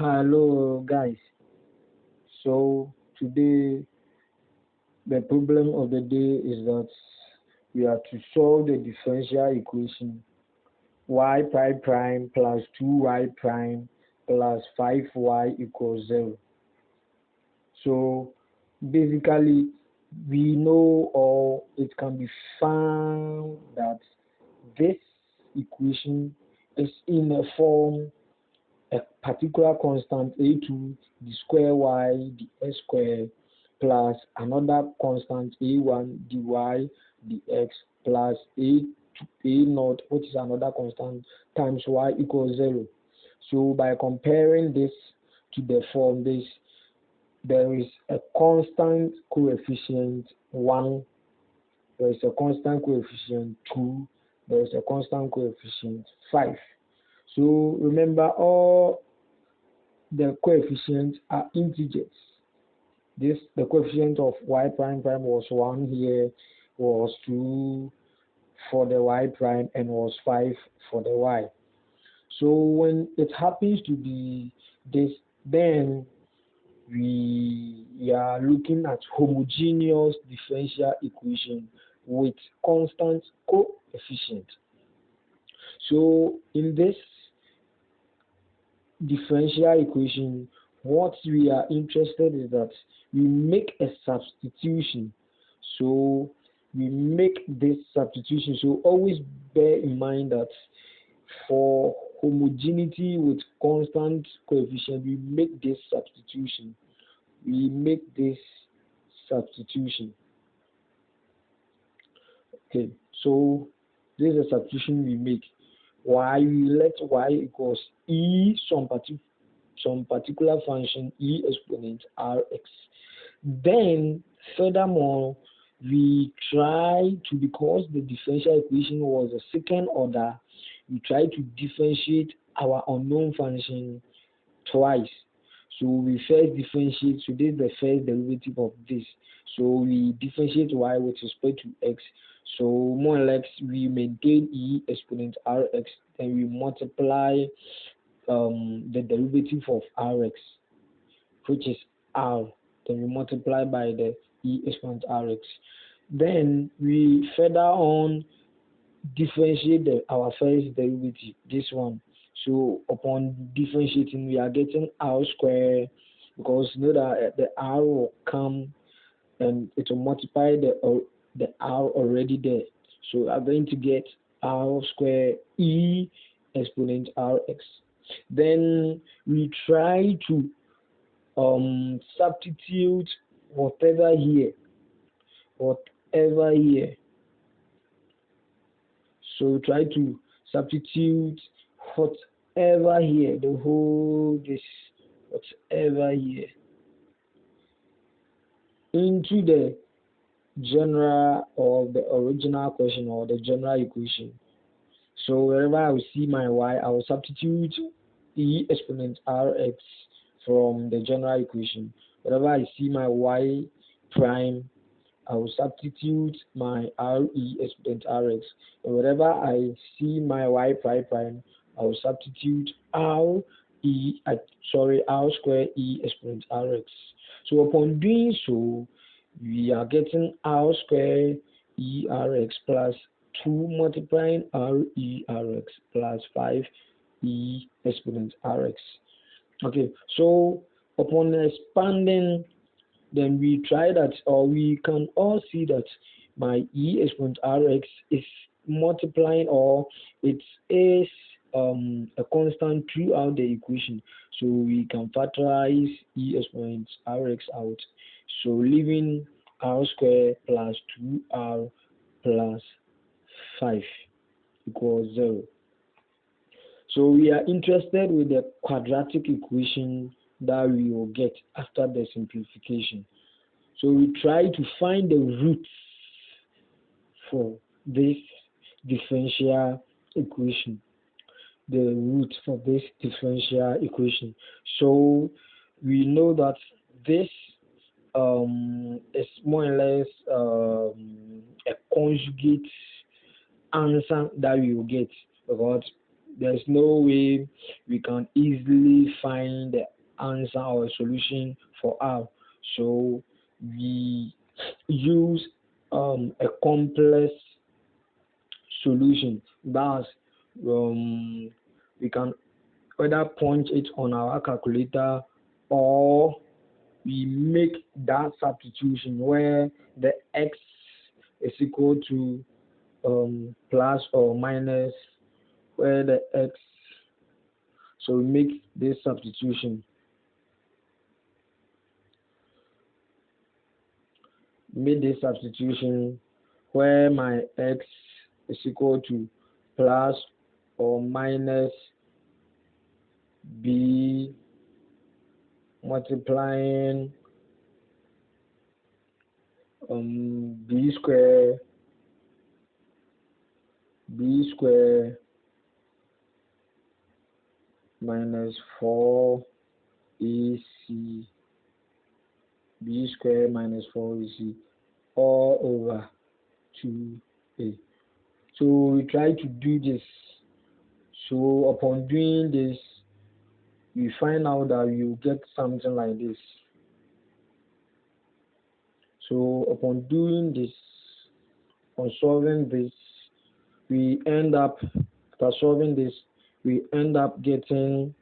Hello guys. So today the problem of the day is that we have to solve the differential equation y prime prime plus 2y prime plus 5y equals 0. So basically we know, or it can be found, that this equation is in a form a particular constant a2 the square y the x square plus another constant a1 the y the x plus a naught, which is another constant, times y equals 0. So by comparing this to the form, there is a constant coefficient 1, there is a constant coefficient 2, there is a constant coefficient 5. So remember, all the coefficients are integers. The coefficient of y prime prime was 1 here, was 2 for the y prime, and was 5 for the y. So when it happens to be this, then we are looking at homogeneous differential equation with constant coefficient. So in this differential equation, what we are interested is that we make a substitution. So we make this substitution. So always bear in mind that for homogeneity with constant coefficient, we make this substitution. Okay, so this is a substitution we make. We let y equals e some particular function e exponent rx. Then furthermore, we try to, because the differential equation was a second order, we try to differentiate our unknown function twice. So we first differentiate, so this is the first derivative of this. So we differentiate y with respect to x. So more or less we maintain e exponent rx, then we multiply the derivative of rx, which is r, then we multiply by the e exponent rx. Then we further on differentiate our first derivative, this one. So upon differentiating, we are getting r square, because you know that the r will come and it will multiply the r already there. So we are going to get r square e exponent rx. Then we try to substitute whatever here. So try to substitute whatever here, the whole this whatever here, into the general or the original question or the general equation. So wherever I will see my y, I will substitute e exponent rx from the general equation. Wherever I see my y prime, I will substitute my re exponent rx. And wherever I see my y prime, I will substitute r square e exponent rx. So upon doing so, we are getting r square e rx plus 2 multiplying re rx plus 5 e exponent rx. Okay, so upon expanding, then we try that, or we can all see that my e exponent rx is multiplying, or it is a constant throughout the equation. So we can factorize e exponent rx out. So leaving r square plus 2r plus 5 equals 0. So we are interested with the quadratic equation that we will get after the simplification. So we try to find the roots for this differential equation. So we know that this is more or less a conjugate answer that we will get, because there's no way we can easily find the answer or solution for R. So we use a complex solution. Thus, we can either punch it on our calculator, or we make that substitution where the x is equal to plus or minus, where the x, so we make this substitution. Make this substitution where my x is equal to plus or minus b multiplying b square minus 4ac b square minus 4ac all over 2a. So we try to do this. So upon doing this, we find out that you get something like this. So upon doing this, on solving this, we end up, after solving this, we end up getting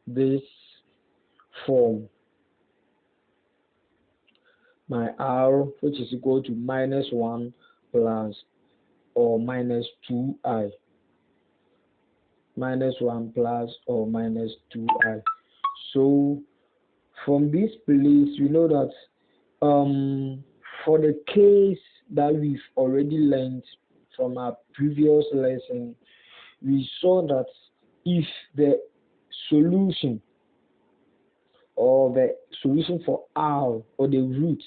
this form. My R, which is equal to minus 1 plus or minus 2i. Minus 1 plus or minus 2i. So from this place, we know that for the case that we've already learned from our previous lesson, we saw that if the solution or the solution for R or the root,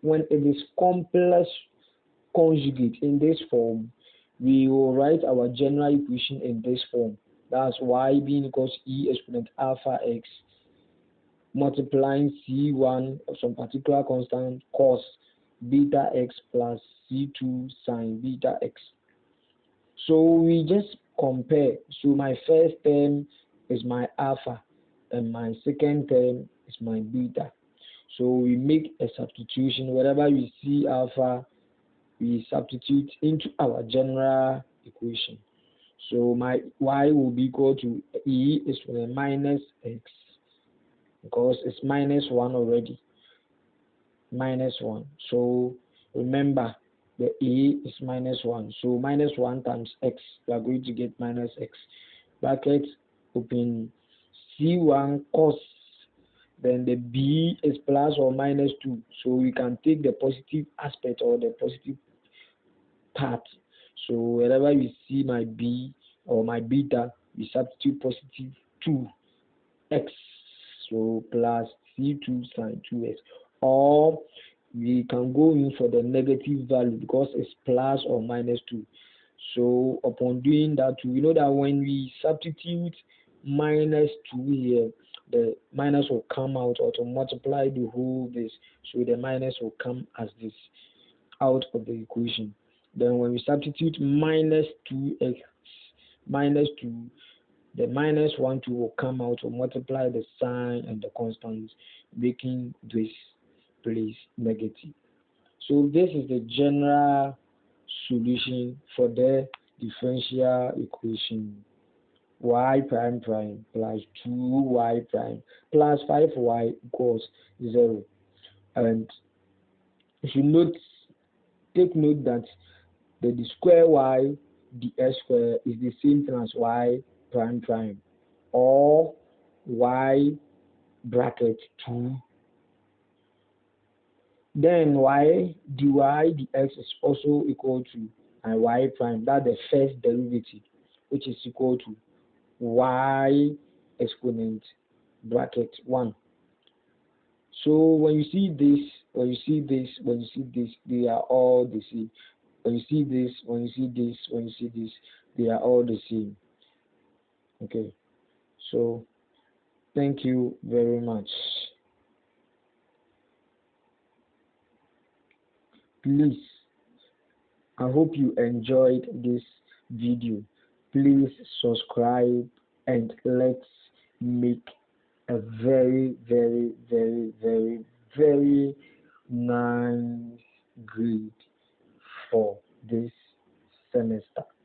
when it is complex conjugate in this form, we will write our general equation in this form. That's y being equals e exponent alpha x multiplying c1 of some particular constant cos beta x plus c2 sine beta x. So we just compare. So my first term is my alpha and my second term is my beta. So we make a substitution. Wherever we see alpha, we substitute into our general equation. So my y will be equal to e is for the minus x, because it's minus 1 already. Minus 1. So remember, the e is minus 1. So minus 1 times x, we are going to get minus x. Bracket open c1 cos. Then the b is plus or minus 2. So we can take the positive aspect or the positive part. So wherever we see my b or my beta, we substitute positive 2x. So plus c2 sine 2x. Or we can go in for the negative value because it's plus or minus 2. So upon doing that, we know that when we substitute minus 2 here, the minus will come out, or to multiply the whole this. So the minus will come as this out of the equation. Then when we substitute minus 2x minus 2, the minus 1 2 will come out to multiply the sign and the constants, making this place negative. So this is the general solution for the differential equation. Y prime prime plus 2y prime plus 5y equals 0. And if you take note that the square y dx square is the same thing as y prime prime, or y bracket 2. Then y dy dx is also equal to y prime. That's the first derivative, which is equal to y exponent bracket 1. So when you see this, when you see this, when you see this, they are all the same. When you see this, when you see this, when you see this, they are all the same. Okay, so thank you very much. Please, I hope you enjoyed this video. please subscribe and let's make a very, very, very, very, very nice grade for this semester.